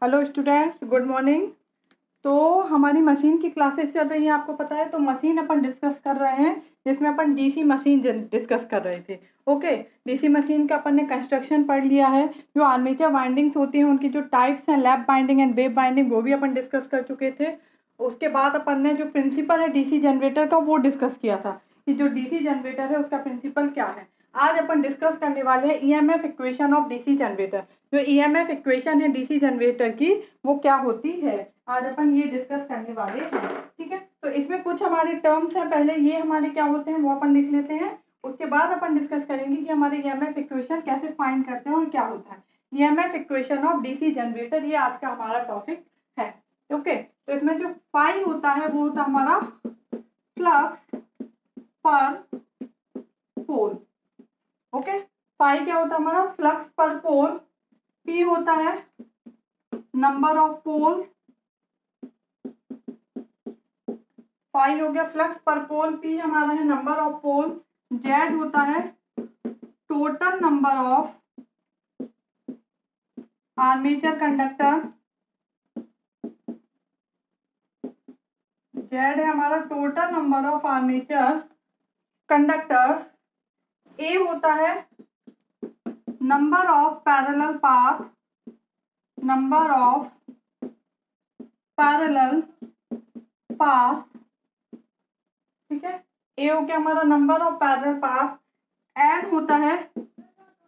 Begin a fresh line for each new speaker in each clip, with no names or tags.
Hello students, good morning. तो हमारी machine की क्लासेस चल रही हैं, आपको पता है। तो मशीन अपन डिस्कस कर रहे हैं, जिसमें अपन डीसी मशीन डिस्कस कर रहे थे। ओके, डीसी मशीन का अपन ने कंस्ट्रक्शन पढ़ लिया है। जो आर्मेचर वाइंडिंग्स होती हैं उनकी जो टाइप्स हैं, lap binding and wave binding, वो भी अपन डिस्कस कर चुके थे। उसके बाद अपन ने जो प्रिंसिपल है डीसी जनरेटर का वो डिस्कस किया था कि जो डीसी जनरेटर है उसका प्रिंसिपल क्या है। आज अपन डिस्कस करने वाले हैं EMF equation of DC generator. जो ईएमएफ इक्वेशन है डीसी जनरेटर की वो क्या होती है, आज अपन ये डिस्कस करने वाले हैं। ठीक है, तो इसमें कुछ हमारे टर्म्स हैं, पहले ये हमारे क्या होते हैं वो अपन लिख लेते हैं। उसके बाद अपन डिस्कस करेंगे कि हमारे ईएमएफ इक्वेशन कैसे फाइंड करते हैं और क्या होता है। EMF equation of DC generator, ये आज का हमारा टॉपिक है। ओके, तो इसमें जो फाई होता है वो होता है हमारा फ्लक्स पर पोल। ओके, फाई क्या होता है हमारा फ्लक्स पर पोल, पी होता है नंबर ऑफ पोल, फाई हो गया फ्लक्स पर पोल, पी हमारा है नंबर ऑफ पोल, जेड होता है total number of armature conductor, Z है हमारा total number of armature conductors, A होता है number of parallel path, number of parallel path. ठीक है, ए हो गया हमारा number of parallel path, N होता है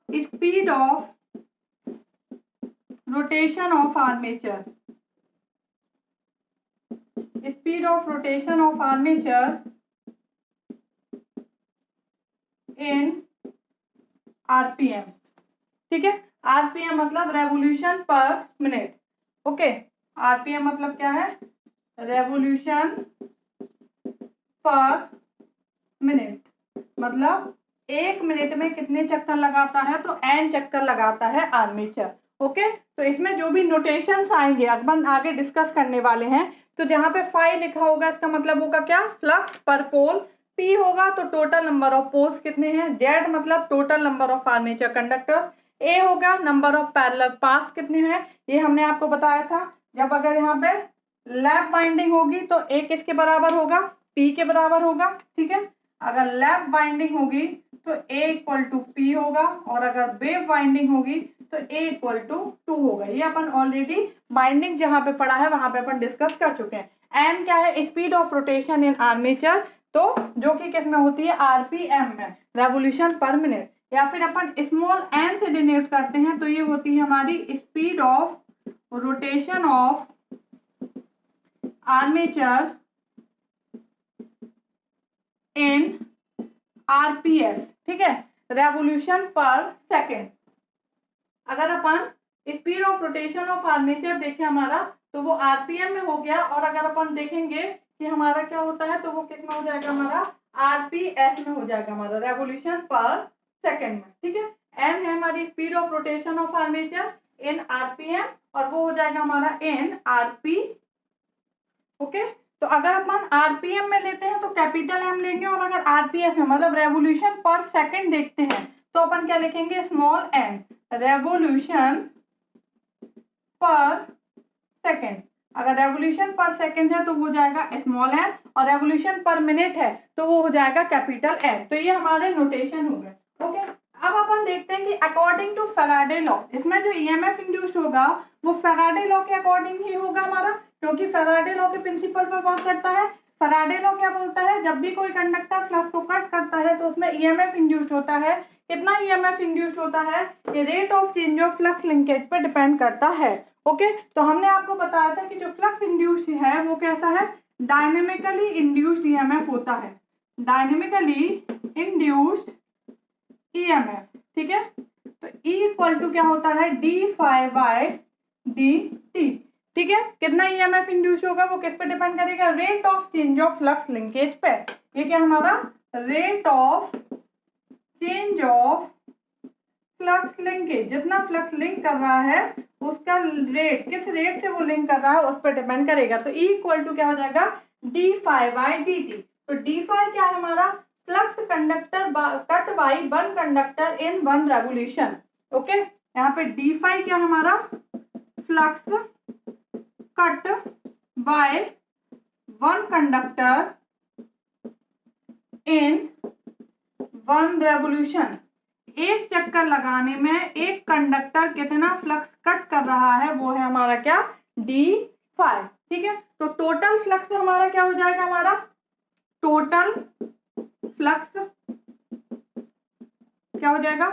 speed of rotation of armature, speed of rotation of armature in RPM. ठीक है, आरपीएम मतलब रेवोल्यूशन पर मिनट। ओके, आरपीएम मतलब क्या है, रेवोल्यूशन पर मिनट, मतलब एक मिनट में कितने चक्कर लगाता है, तो एन चक्कर लगाता है आर्मेचर। ओके, तो इसमें जो भी नोटेशंस आएंगे अपन आगे डिस्कस करने वाले हैं। तो जहां पे फाई लिखा होगा इसका मतलब होगा क्या, फ्लक्स पर पोल, पी होगा तो टोटल नंबर ऑफ पोल्स कितने हैं, जेड मतलब total number of armature conductors, A होगा नंबर ऑफ पैरेलल पाथ्स कितने हैं, ये हमने आपको बताया था। जब अगर यहाँ पे लैप बाइंडिंग होगी तो ए किसके बराबर होगा, पी के बराबर होगा। ठीक है, अगर लैप बाइंडिंग होगी तो ए इक्वल टू पी होगा, और अगर वेव बाइंडिंग होगी तो ए इक्वल टू 2 होगा। ये अपन ऑलरेडी बाइंडिंग जहां पे पढ़ा है वहां पे अपन डिस्कस कर चुके हैं। एम क्या है, speed of rotation in armature, तो जो कि किस में होती है, आरपीएम में, रेवोल्यूशन पर मिनट, या फिर अपन स्मॉल एन से डिनोट करते हैं तो ये होती है हमारी speed of rotation of armature in RPS. ठीक है, रेवोल्यूशन पर सेकेंड। अगर अपन speed of rotation of armature देखें हमारा, तो वो आरपीएम में हो गया, और अगर अपन देखेंगे कि हमारा क्या होता है तो वो कितना हो जाएगा, हमारा आरपीएस में हो जाएगा, हमारा रेवोल्यूशन पर सेकेंड में। ठीक है, एन है हमारी speed of rotation of armature in RPM, और वो हो जाएगा हमारा इन आरपी। ओके, तो अगर अपन आरपीएम में लेते हैं तो कैपिटल एम लेंगे, और अगर आरपीएस में मतलब रेवोल्यूशन पर सेकंड देखते हैं तो अपन क्या लिखेंगे, स्मॉल एन, रेवोल्यूशन पर सेकंड। अगर रेवोल्यूशन पर सेकंड है तो हो जाएगा स्मॉल एन, और रेवोल्यूशन पर मिनट है तो वो हो जाएगा कैपिटल एन। तो ये हमारे नोटेशन हो गए। ओके, अब अपन देखते हैं कि अकॉर्डिंग टू फैराडे लॉ, इसमें जो ईएमएफ इंड्यूस्ड होगा वो फैराडे लॉ के अकॉर्डिंग ही होगा हमारा, क्योंकि फैराडे लॉ के प्रिंसिपल पर वर्क करता है। फैराडे लॉ क्या बोलता है, जब भी कोई कंडक्टर फ्लक्स को कट करता है तो उसमें ईएमएफ इंड्यूस्ड होता है। कितना ईएमएफ इंड्यूस्ड होता है, ये rate of change of flux linkage पर डिपेंड करता है। ओके, तो हमने आपको बताया था कि जो फ्लक्स इंड्यूस्ड है वो कैसा है, डायनेमिकली इंड्यूस्ड ईएमएफ होता है, डायनेमिकली इंड्यूस्ड ईएमएफ। ठीक है, तो E इक्वल टू क्या होता है, d phi by d t. ठीक है, कितना ईएमएफ इंड्यूस होगा वो किस पे डिपेंड करेगा, rate of change of flux linkage पे। ये क्या हमारा rate of change of flux linkage, जितना फ्लक्स लिंक कर रहा है उसका रेट, किस रेट से वो लिंक कर रहा है उस पर डिपेंड करेगा। तो E इक्वल टू क्या हो जाएगा, d phi by d t. तो डी फाई क्या है हमारा, flux conductor cut by one conductor in one revolution. Okay, यहाँ पे डी फाई क्या हमारा, flux cut by one conductor in one revolution. एक चक्कर लगाने में एक कंडक्टर कितना फ्लक्स कट कर रहा है वो है हमारा क्या, d5। ठीक है, तो टोटल फ्लक्स हमारा क्या हो जाएगा, हमारा टोटल फ्लक्स क्या हो जाएगा,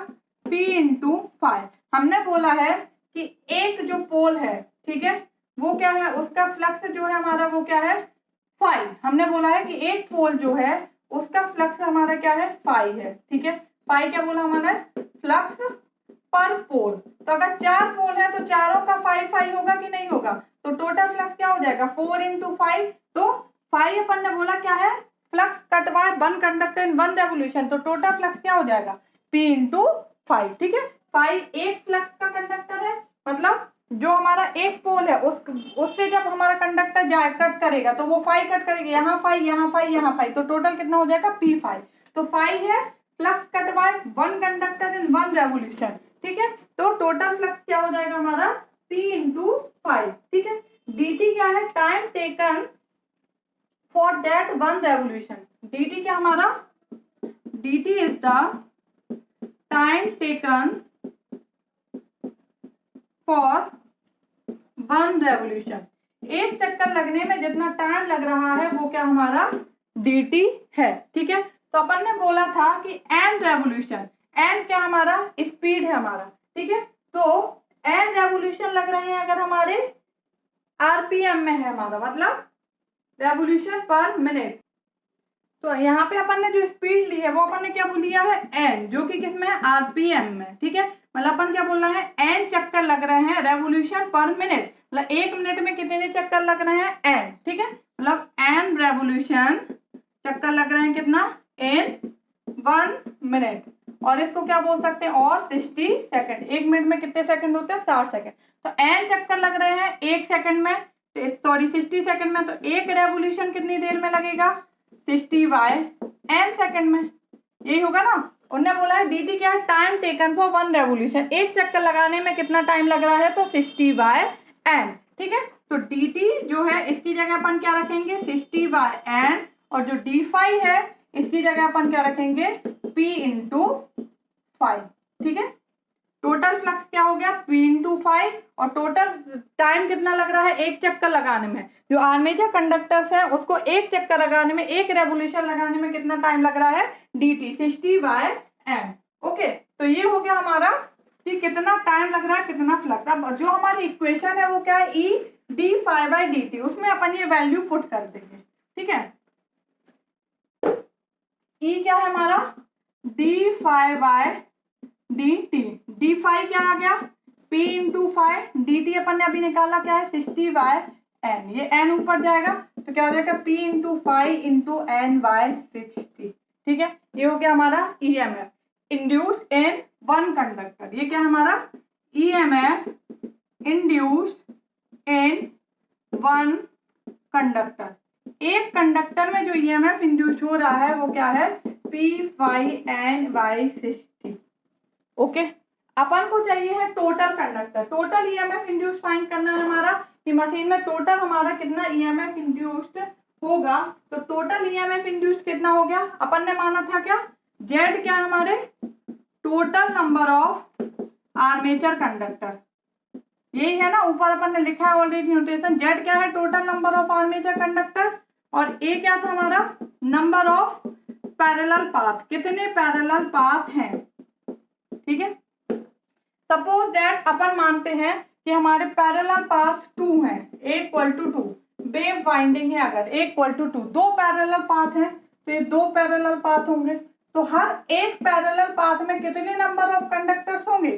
p इंटू 5। हमने बोला है कि एक जो पोल है, ठीक है, वो क्या है, उसका फ्लक्स जो है हमारा वो क्या है, 5। हमने बोला है कि एक पोल जो है उसका फ्लक्स हमारा क्या है, 5 है। ठीक है, 5 क्या बोला हमारा, फ्लक्स पर पोल। तो अगर 4 पोल है तो चारों का 5 होगा कि नहीं होगा, तो टोटल फ्लक्स क्या हो जाएगा, 4 इंटू 5। तो 5 अपन ने बोला क्या है, flux cut by one conductor in one revolution. तो टोटल फ्लक्स क्या हो जाएगा, p इंटू 5। ठीक है, 5 एक फ्लक्स का कंडक्टर है, मतलब जो हमारा एक पोल है उससे जब हमारा कंडक्टर जाए कट करेगा तो वो 5 कट करेगा, यहाँ 5 यहाँ 5 यहाँ 5, तो टोटल कितना हो जाएगा, p5। तो 5 है flux cut by one conductor in one revolution. ठीक है, तो टोटल फ्लक्स क्या हो जाएगा हमारा, p इंटू 5। ठीक है, dt क्या है, time taken for that one revolution. dt क्या हमारा, dt is the time taken for one revolution. एक चक्कर लगने में जितना टाइम लग रहा है वो क्या हमारा dt है। ठीक है, तो अपन ने बोला था कि n रेवोल्यूशन, n क्या हमारा स्पीड है हमारा। ठीक है, तो n रेवोल्यूशन लग रहे हैं अगर हमारे rpm में है हमारा, मतलब रेवोल्यूशन पर मिनट, तो यहाँ पे अपन ने जो स्पीड ली है वो अपन ने क्या बोल लिया है, n, जो कि किसमें है, rpm में। ठीक है, मतलब अपन क्या बोल रहे हैं, n चक्कर लग रहे हैं रेवोल्यूशन पर मिनट, मतलब एक मिनट में कितने चक्कर लग रहे हैं, n। ठीक है, मतलब n रेवोल्यूशन चक्कर लग रहे हैं कितना, in 1 मिनट, और इसको क्या बोल सकते हैं, और 60 सेकंड। एक मिनट में कितने सेकंड होते हैं, 60 सेकंड। तो n चक्कर लग रहे हैं एक सेकंड में, सॉरी 60 सेकंड में, तो एक रेवोल्यूशन कितनी देर में लगेगा, 60 बाय n सेकंड में, यही होगा ना। उन्होंने बोला है dt क्या है, time taken for one revolution, एक चक्कर लगाने में कितना टाइम लग रहा है, तो 60 बाय n। ठीक है, तो dt जो है इसकी जगह अपन क्या रखेंगे, 60 बाय n, और जो d5 है इसकी जगह अपन क्या रखेंगे, p इंटू 5। ठीक है, टोटल फ्लक्स क्या हो गया, p इंटू 5, और टोटल टाइम कितना लग रहा है एक चक्कर लगाने में। जो आर्मेचर कंडक्टर्स है उसको एक चक्कर लगाने में, एक रेवोल्यूशन लगाने में कितना टाइम लग रहा है, dt 60 बाय n। ओके, तो ये हो गया हमारा कि कितना टाइम लग रहा है, कितना फ्लक्स। अब जो हमारी इक्वेशन है वो क्या है, e d5 बाय dt, उसमें अपन ये वैल्यू पुट कर देंगे। ठीक है, e क्या है हमारा, d5 बाय dt, d5 क्या आ गया, p इंटू 5, dt अपन ने अभी निकाला क्या है, 60 बाय n, ये n ऊपर जाएगा तो क्या हो जाएगा, p into 5 into n by 60। ठीक है, ये हो गया हमारा EMF induced in one conductor. ये क्या है हमारा, EMF induced in one conductor. एक कंडक्टर में जो EMF इंड्यूस हो रहा है वो क्या है, p5n बाय 60। ओके, अपन को चाहिए है total conductor, total EMF induce find करना है हमारा, कि मशीन में टोटल हमारा कितना EMF इंड्यूस्ड होगा। तो टोटल EMF इंड्यूस्ड कितना हो गया, अपन ने माना था क्या, Z क्या हमारे, total number of armature conductor, यही है ना, ऊपर अपन ने लिखा है ऑलरेडी नोटेशन। Z क्या है, total number of armature conductor, और A क्या था हमारा, नंबर ऑफ पैरेलल पाथ, कितने पैरेलल पाथ हैं। ठीक है, सपोज दैट अपन मानते हैं कि हमारे पैरेलल पाथ 2 है, A equal to 2, wave winding है अगर A इक्वल टू 2, दो पैरेलल पाथ है तो ये दो पैरेलल पाथ होंगे, तो हर एक पैरेलल पाथ में कितने नंबर ऑफ कंडक्टर्स होंगे,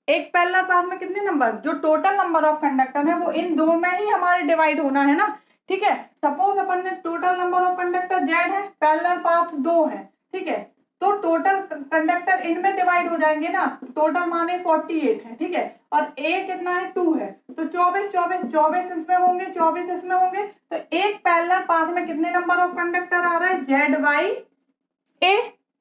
एक पैरेलल पाथ में कितने नंबर, जो टोटल नंबर ऑफ कंडक्टर है वो इन दो में ही हमारे डिवाइड होना है ना। ठीक है, सपोज अपन ने total number of conductor Z है, पैरेलल पाथ 2 है। ठीक है, तो टोटल कंडक्टर इनमें डिवाइड हो जाएंगे ना, टोटल माने 48 है। ठीक है, और A कितना है, 2 है, तो 24 इसमें होंगे, 24 इसमें होंगे, तो एक पैरेलल पाथ में कितने नंबर ऑफ कंडक्टर आ रहा है, Z बाई A।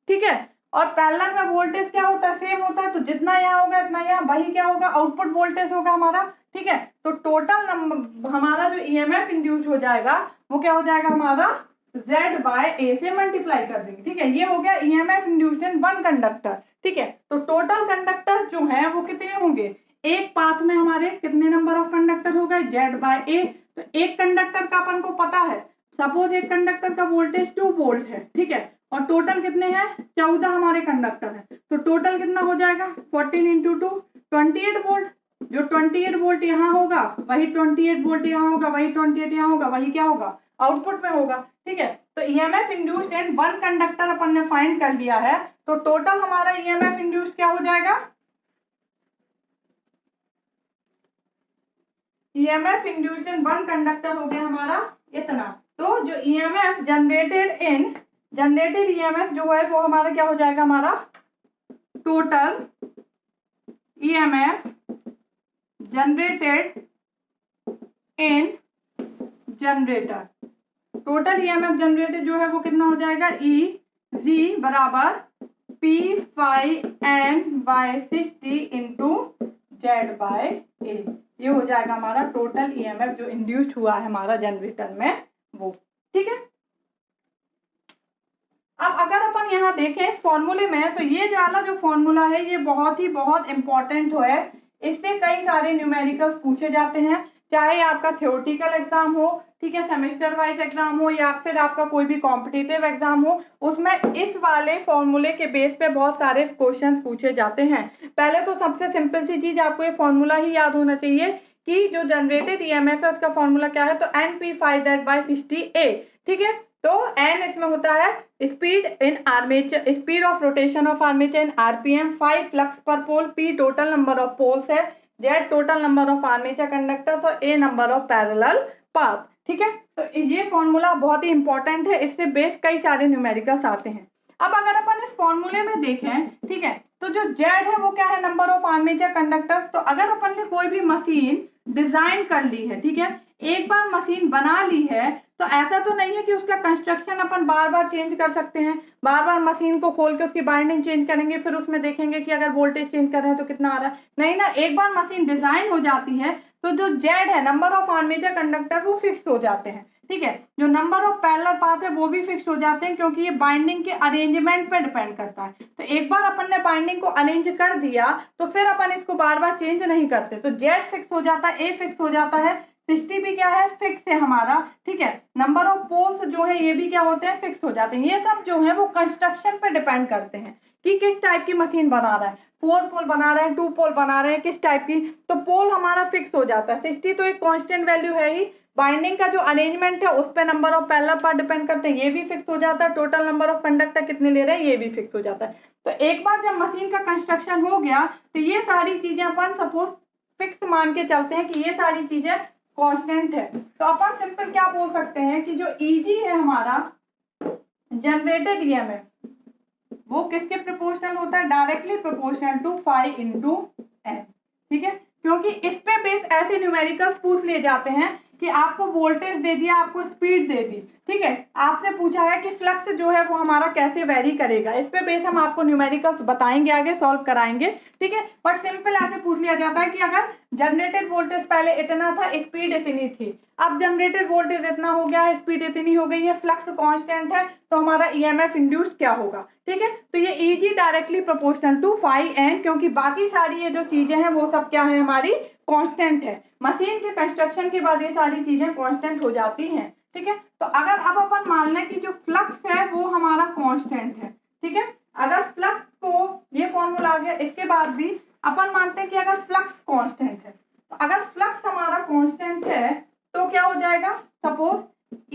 ठीक है, और पैरेलल में वोल्टेज क्या होता है, सेम होता है, तो जितना यहाँ होगा इतना यहाँ, वही क्या होगा, आउटपुट वोल्टेज होगा हमारा। ठीक है, तो टोटल नंबर हमारा जो ईएमएफ इंड्यूस हो जाएगा वो क्या हो जाएगा हमारा, Z बाय A से मल्टीप्लाई कर देंगे। ठीक है, ये हो गया EMF induced in one conductor. ठीक है, तो टोटल कंडक्टर जो है वो कितने होंगे, एक पाथ में हमारे कितने नंबर ऑफ कंडक्टर हो गए, Z बाय A। तो एक कंडक्टर का अपन को पता है, सपोज एक कंडक्टर का वोल्टेज 2 वोल्ट है। ठीक है, और टोटल कितने हैं, 14 हमारे कंडक्टर है, तो टोटल कितना हो जाएगा 14 इंटू 2 28 वोल्ट। जो 28 वोल्ट यहाँ होगा वही 28 वोल्ट यहाँ होगा, वही 28 यहाँ होगा, वही क्या होगा, आउटपुट में होगा। ठीक है, तो EMF induced in one conductor अपन ने फाइंड कर लिया है, तो टोटल हमारा ईएमएफ इंड्यूस्ड क्या हो जाएगा, EMF induced in one conductor हो गया हमारा इतना। तो जो ईएमएफ जनरेटेड ईएमएफ जो है वो हमारा क्या हो जाएगा, हमारा total EMF generated in generator, total EMF generated जो है वो कितना हो जाएगा, EG बराबर P5N/60 into Z bye A। ये हो जाएगा हमारा टोटल ईएमएफ जो इंड्यूस्ड हुआ है हमारा जनरेटर में वो। ठीक है, अब अगर अपन यहाँ देखें इस फॉर्मूले में, तो ये वाला जो फॉर्मूला है ये बहुत इंपॉर्टेंट है। इससे कई सारे न्यूमेरिकल्स पूछे जाते हैं, चाहे आपका थ्योरेटिकल एग्जाम हो, ठीक है, सेमेस्टर वाइज एग्जाम हो, या फिर आपका कोई भी कॉम्पिटिटिव एग्जाम हो, उसमें इस वाले फॉर्मूले के बेस पे बहुत सारे क्वेश्चन पूछे जाते हैं। पहले तो सबसे सिंपल सी चीज आपको ये फॉर्मूला ही याद होना चाहिए कि जो जनरेटेड ईएमएफ है उसका फॉर्मूला क्या है, तो NP5Z/60A। ठीक है, तो N इसमें होता है speed in armature, speed of rotation of armature in RPM, 5 flux per pole, P total number of poles है, Z total number of armature conductors और A number of parallel path. ठीक है, तो ये फॉर्मूला बहुत ही इंपॉर्टेंट है, इससे base कई सारे न्यूमेरिकल्स आते हैं। अब अगर अपन इस फॉर्मूले में देखें, ठीक है, तो जो Z है वो क्या है, नंबर ऑफ आर्मेचर कंडक्टर्स। तो अगर अपन ने कोई भी मशीन डिजाइन कर ली है, ठीक है, एक बार मशीन बना ली है, तो ऐसा तो नहीं है कि उसका कंस्ट्रक्शन अपन बार बार चेंज कर सकते हैं, बार बार मशीन को खोल के उसकी बाइंडिंग चेंज करेंगे, फिर उसमें देखेंगे कि अगर वोल्टेज चेंज कर रहे हैं तो कितना आ रहा है, नहीं ना। एक बार मशीन डिजाइन हो जाती है तो जो Z है, नंबर ऑफ आर्मेचर कंडक्टर, वो फिक्स हो जाते हैं। ठीक है, जो नंबर ऑफ पैरेलल पाथ है वो भी फिक्स हो जाते हैं, क्योंकि ये बाइंडिंग के अरेंजमेंट पे डिपेंड करता है। तो एक बार अपन ने बाइंडिंग को अरेंज कर दिया तो फिर अपन इसको बार बार चेंज नहीं करते, तो Z फिक्स हो जाता है, A फिक्स हो जाता है, 60 भी क्या है, फिक्स है हमारा। ठीक है, नंबर ऑफ पोल्स जो है ये भी क्या होते हैं, फिक्स हो जाते हैं। ये सब जो है वो कंस्ट्रक्शन पे डिपेंड करते हैं कि किस टाइप की मशीन बना रहा है, 4 पोल बना रहे हैं, 2 पोल बना रहे हैं, किस टाइप की, तो पोल हमारा फिक्स हो जाता है। 60 तो एक कांस्टेंट वैल्यू है ही, बाइंडिंग का जो अरेंजमेंट है उस पर number of parallel part depend करते हैं, ये भी फिक्स हो जाता है, टोटल नंबर ऑफ कंडक्टर कितने ले रहे हैं ये भी फिक्स हो जाता है। तो एक बार जब मशीन का कंस्ट्रक्शन हो गया तो ये सारी चीजें अपन सपोज फिक्स मान के चलते हैं कि ये सारी चीजें कांस्टेंट है, तो अपन सिंपल क्या बोल सकते हैं कि जो EG है हमारा जनरेटेड ईएमएफ, वो किसके प्रोपोर्शनल होता है, directly proportional to 5 into N। ठीक है, क्योंकि इस पे बेस ऐसे न्यूमेरिकल्स पूछ लिए जाते हैं कि आपको वोल्टेज दे दिया, आपको स्पीड दे दी, ठीक है, आपसे पूछा है कि फ्लक्स जो है वो हमारा कैसे वेरी करेगा, इस पे बेस हम आपको न्यूमेरिकल्स बताएंगे, आगे सॉल्व कराएंगे। ठीक है, बट सिंपल ऐसे पूछ लिया जाता है कि अगर जनरेटेड वोल्टेज पहले इतना था, स्पीड इतनी थी, अब जनरेटेड वोल्टेज इतना हो गया है, स्पीड इतनी हो गई है, फ्लक्स कांस्टेंट है, तो हमारा ईएमएफ इंड्यूस्ड क्या होगा। ठीक है, तो ये EG directly proportional to 5N, क्योंकि बाकी सारी ये जो चीजें हैं वो सब क्या है, हमारी कांस्टेंट है। मशीन के कंस्ट्रक्शन के बाद ये सारी चीजें कांस्टेंट हो जाती हैं। ठीक है, तो अगर अब अपन मान लें कि जो फ्लक्स है वो हमारा कांस्टेंट है, ठीक है, अगर फ्लक्स को, ये फॉर्मूला आ गया, इसके बाद भी अपन मानते हैं कि अगर फ्लक्स कांस्टेंट है, तो अगर फ्लक्स हमारा कांस्टेंट है तो क्या हो जाएगा, suppose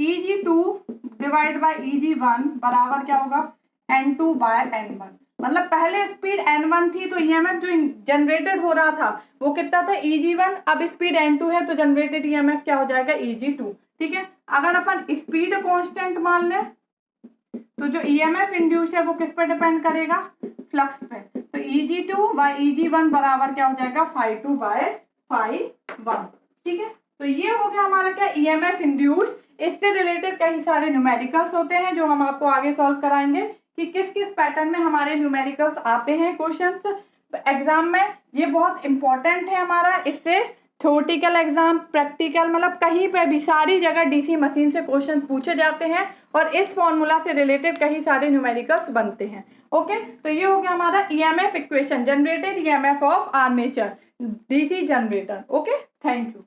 EG2 divide by EG1 बराबर क्या होगा, N2 बाय N1। मतलब पहले स्पीड N1 थी तो ईएमएफ जो जनरेटेड हो रहा था वो कितना था, EG1, अब स्पीड N2 है तो जनरेटेड ईएमएफ क्या हो जाएगा, EG2। ठीक है, अगर अपन स्पीड कांस्टेंट मान लें तो जो ईएमएफ इंड्यूस्ड है वो किस पर डिपेंड करेगा, फ्लक्स पे, तो EG2 बाय EG1 बराबर क्या हो जाएगा, phi2 बाय phi1। ठीक है, तो ये हो गया हमारा क्या, ईएमएफ इंड्यूस्ड। इससे रिलेटेड कई सारे न्यूमेरिकल्स होते हैं जो हम आपको आगे सॉल्व कराएंगे कि किस किस पैटर्न में हमारे न्यूमेरिकल्स आते हैं क्वेश्चंस एग्जाम में। ये बहुत इंपॉर्टेंट है हमारा, इससे थ्योरेटिकल एग्जाम, प्रैक्टिकल, मतलब कहीं पे भी सारी जगह डीसी मशीन से क्वेश्चन पूछे जाते हैं और इस फॉर्मूला से रिलेटेड कई सारे न्यूमेरिकल्स बनते हैं। ओके, तो ये हो गया हमारा EMF equation, generated EMF of armature DC generator. Okay, thank you.